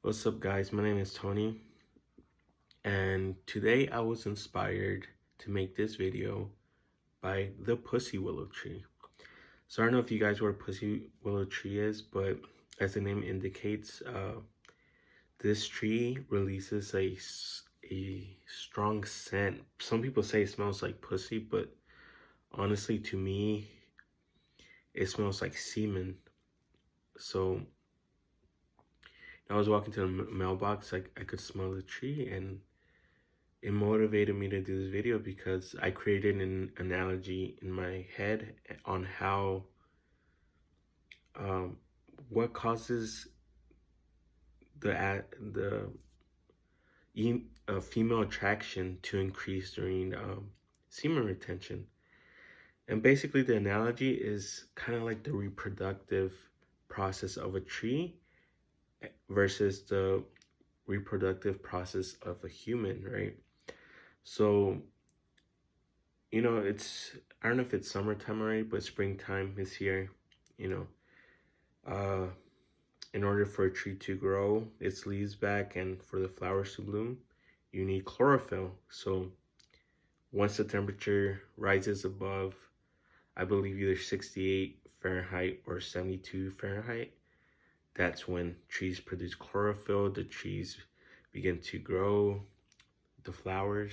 What's up, guys? My name is Tony, and today I was inspired to make this video by the pussy willow tree. So I don't know if you guys know what a pussy willow tree is, but as the name indicates, this tree releases a strong scent. Some people say it smells like pussy, but honestly, to me, it smells like semen. So I was walking to the mailbox, I could smell the tree, and it motivated me to do this video because I created an analogy in my head on how um, what causes the female attraction to increase during semen retention. And basically, the analogy is kind of like the reproductive process of a tree versus the reproductive process of a human, right? So I don't know if it's summertime already, but springtime is here. You know, uh, in order for a tree to grow its leaves back and for the flowers to bloom, you need chlorophyll. So once the temperature rises above, I believe either 68 Fahrenheit or 72 Fahrenheit, that's when trees produce chlorophyll. The trees begin to grow, the flowers,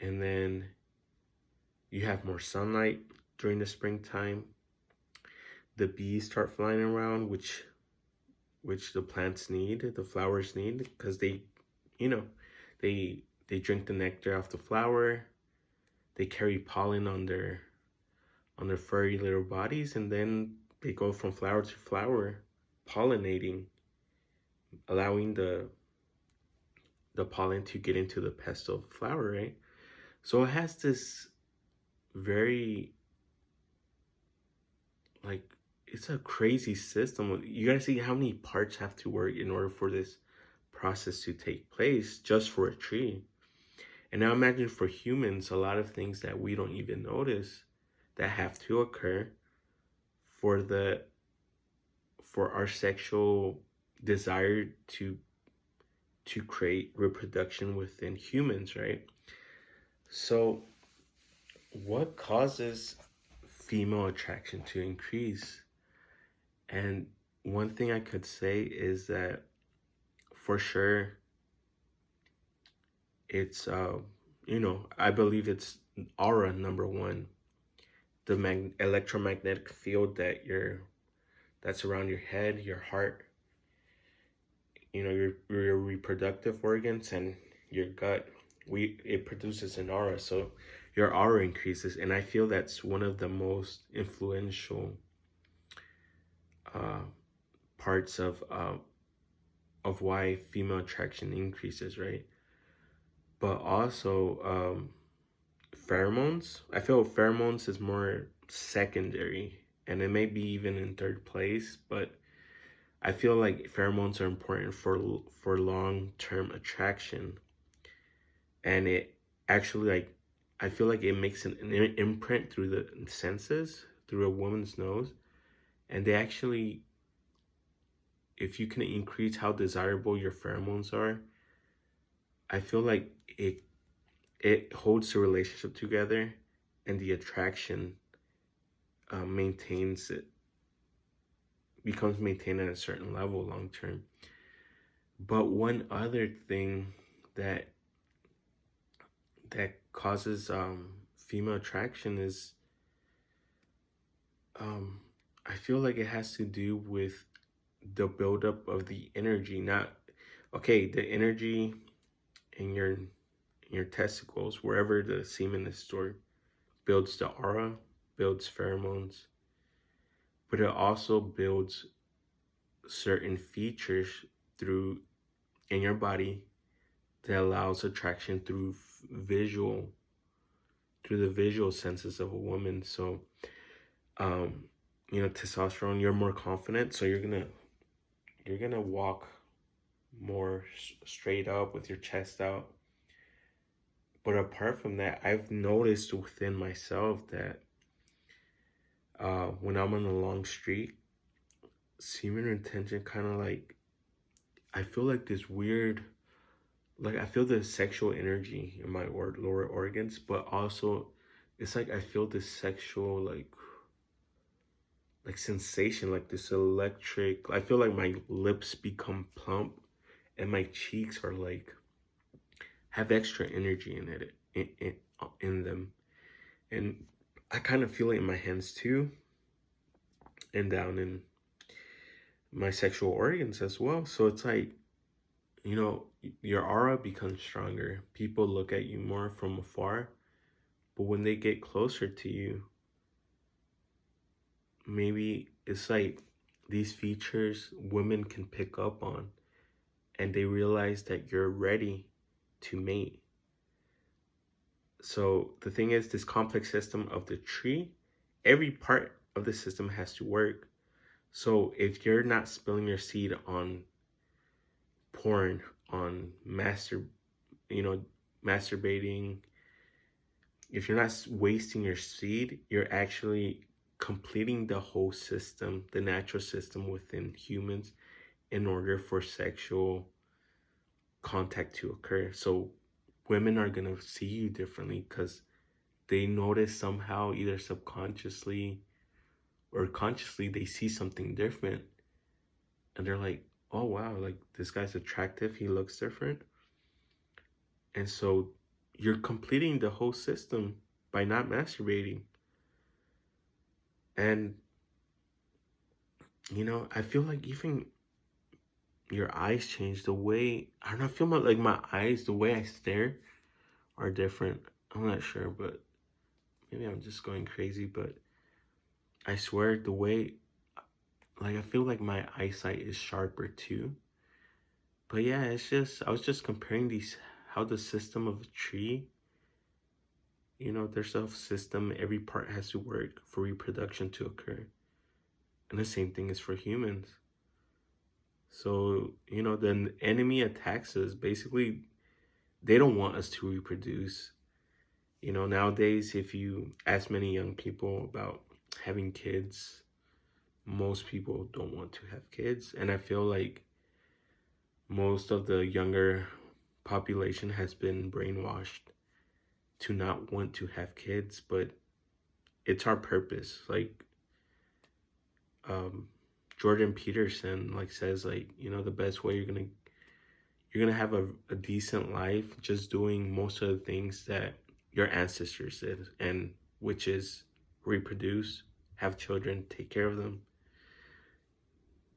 and then you have more sunlight during the springtime. The bees start flying around, which the plants need, the flowers need, because you know, they drink the nectar off the flower. They carry pollen on their furry little bodies, and then they go from flower to flower, pollinating, allowing the pollen to get into the pestle of the flower, right? So it has this very like it's a crazy system. You gotta see how many parts have to work in order for this process to take place just for a tree. And now imagine for humans, a lot of things that we don't even notice that have to occur for our sexual desire to create reproduction within humans, right? So what causes female attraction to increase? And one thing I could say is that for sure it's I believe it's aura, number one. The electromagnetic field that's around your head, your heart, your reproductive organs and your gut. It produces an aura, so your aura increases, and I feel that's one of the most influential uh, parts of why female attraction increases, right? But also pheromones. I feel pheromones is more secondary, and it may be even in third place, but I feel like pheromones are important for long-term attraction, and it actually I feel like it makes an imprint through the senses, through a woman's nose, and they actually, if you can increase how desirable your pheromones are, I feel like it holds the relationship together, and the attraction maintains it, becomes maintained at a certain level long term. But one other thing that causes female attraction is I feel like it has to do with the buildup of the energy. Not okay, the energy in your testicles, wherever the semen is stored, builds the aura, builds pheromones, but it also builds certain features through in your body that allows attraction through the visual senses of a woman. So testosterone, you're more confident, so you're gonna walk more straight up with your chest out. But apart from that, I've noticed within myself that when I'm on a long street, semen retention kind of like I feel like this weird, like I feel the sexual energy in my lower organs, but also it's like I feel this sexual like sensation, like this electric. I feel like my lips become plump and my cheeks are like have extra energy in it in them, and I kind of feel it in my hands too, and down in my sexual organs as well. So it's like, you know, your aura becomes stronger. People look at you more from afar, but when they get closer to you, maybe it's like these features women can pick up on, and they realize that you're ready to mate. So the thing is, this complex system of the tree, every part of the system has to work. So if you're not spilling your seed on porn, on you know, masturbating, if you're not wasting your seed, you're actually completing the whole system, the natural system within humans, in order for sexual contact to occur. So women are gonna see you differently because they notice somehow, either subconsciously or consciously, they see something different, and they're like, oh wow, like this guy's attractive, he looks different. And so you're completing the whole system by not masturbating. And you know, I feel like even your eyes change, the way, I don't know, I feel like my eyes, the way I stare are different. I'm not sure, but maybe I'm just going crazy, but I swear the way, like I feel like my eyesight is sharper too. But yeah, it's just, I was just comparing these, how the system of a tree, you know, there's a system, every part has to work for reproduction to occur. And the same thing is for humans. So, you know, the enemy attacks us. Basically, they don't want us to reproduce. You know, nowadays, if you ask many young people about having kids, most people don't want to have kids. And I feel like most of the younger population has been brainwashed to not want to have kids, but it's our purpose. Like, um, Jordan Peterson like says, like, you know, the best way you're gonna have a decent life just doing most of the things that your ancestors did, and which is reproduce, have children, take care of them.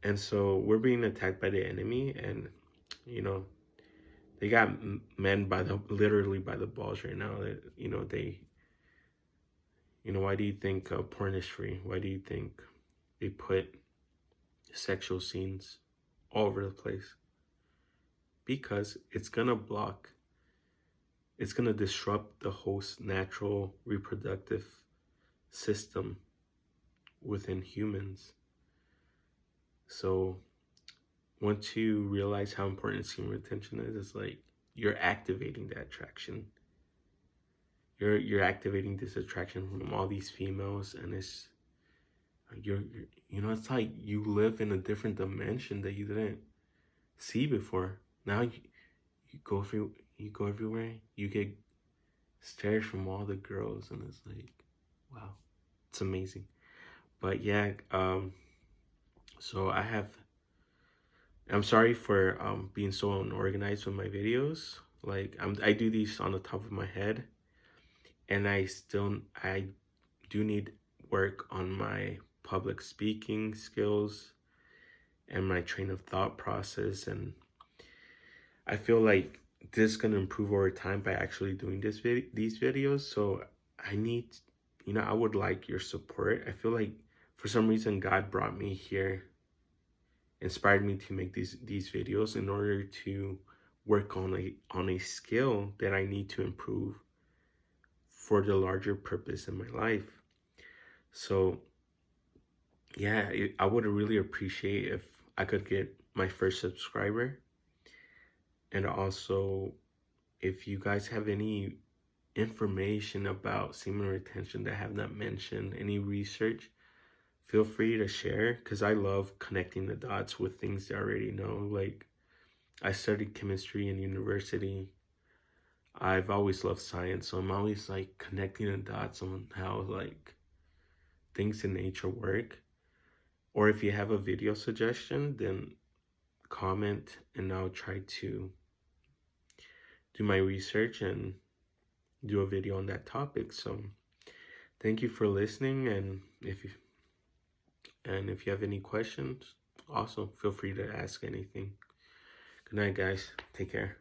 And so we're being attacked by the enemy, and you know, they got men by the literally by the balls right now. That, you know, why do you think porn is free? Why do you think they put sexual scenes all over the place? Because it's gonna disrupt the host natural reproductive system within humans. So once you realize how important semen retention is, it's like you're activating that attraction. You're activating this attraction from all these females, and you're you know, it's like you live in a different dimension that you didn't see before. Now you go through, you go everywhere, you get stares from all the girls, and it's like, wow, it's amazing. But yeah, so I'm sorry for being so unorganized with my videos. Like I do these on the top of my head, and I do need work on my public speaking skills and my train of thought process. And I feel like this is gonna improve over time by actually doing these videos. So I need, you know, I would like your support. I feel like for some reason God brought me here, inspired me to make these videos in order to work on a skill that I need to improve for the larger purpose in my life. So yeah, I would really appreciate if I could get my first subscriber. And also, if you guys have any information about semen retention that I have not mentioned, any research, feel free to share, because I love connecting the dots with things that I already know. Like, I studied chemistry in university. I've always loved science, so I'm always like connecting the dots on how like things in nature work. Or if you have a video suggestion, then comment and I'll try to do my research and do a video on that topic. So thank you for listening, and if you have any questions, also feel free to ask anything. Good night, guys. Take care.